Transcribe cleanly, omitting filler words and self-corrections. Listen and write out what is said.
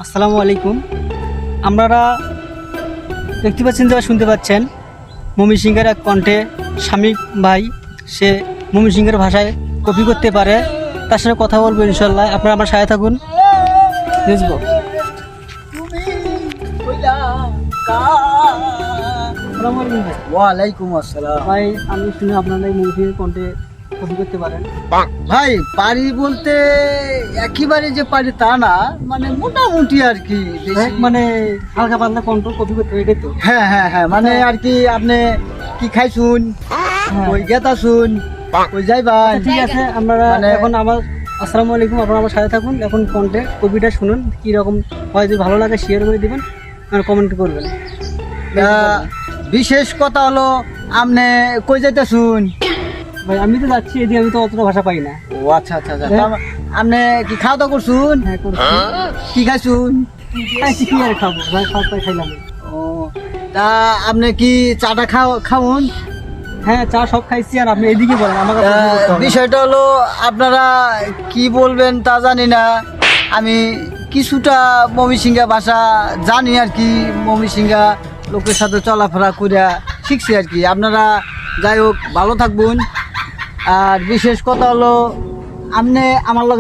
আসসালামু আলাইকুম। আপনারা দেখতে পাচ্ছেন যে শুনতে পাচ্ছেন ময়মনসিংহের এক কণ্ঠে শামীম ভাই, সে ময়মনসিংহের ভাষায় কপি করতে পারে। তার সাথে কথা বলবো ইনশাল্লাহ। আপনারা আমার সাথে থাকুন, বুঝবো। আসসালামু আলাইকুম ভাই। ওয়ালাইকুম আসসালাম। ভাই আমি শুনি আপনারা এই ময়মনসিংহের কণ্ঠে কপি করতে পারেন। ভাই পারি বলতে একেবারে যে পারি তা না, মানে মোটামুটি আর কি বেশি। মানে হালকা পাতলা কণ্ঠ কপি করতে হবে, এটাই তো? হ্যাঁ হ্যাঁ হ্যাঁ, মানে আর কি আপনি কি খাইছুন, ওই গেতা শুন, ওই যাইবান। আচ্ছা, ঠিক আছে। আপনারা এখন আমার আসসালামু আলাইকুম, আপনারা আমার সাথে থাকুন। এখন কন্টে কপিটা শুনুন, কীরকম হয়। যদি ভালো লাগে শেয়ার করে দিবেন আর কমেন্ট করবেন। বিশেষ কথা হলো আপনি কই যাইতে শুন। ভাই আমি তো যাচ্ছি এদিকে, আমি তো অতটা ভাষা পাই না। ও আচ্ছা আচ্ছা আচ্ছা, আপনি কি খাওয়া দাওয়া করছুন? হ্যাঁ করছি। কি খাইছুন? খাইছি, কি আর খাবো ভাই, সব পাই খাইলাম। ও তা আপনি কি চাটা খাওন? হ্যাঁ চা সব খাইছি। আর আপনি এদিকে বলেন, আমাকে প্রশ্ন করতে হবে না। বিষয়টা হলো আপনারা কি বলবেন তা জানি না, আমি কিছুটা ময়মনসিংহা ভাষা জানি আর কি, ময়মনসিংহা লোকের সাথে চলাফেরা করিয়া শিখছি আর কি। আপনারা যাই হোক ভালো থাকবেন। আর বিশেষ কথা হলো আপনি আমার লগে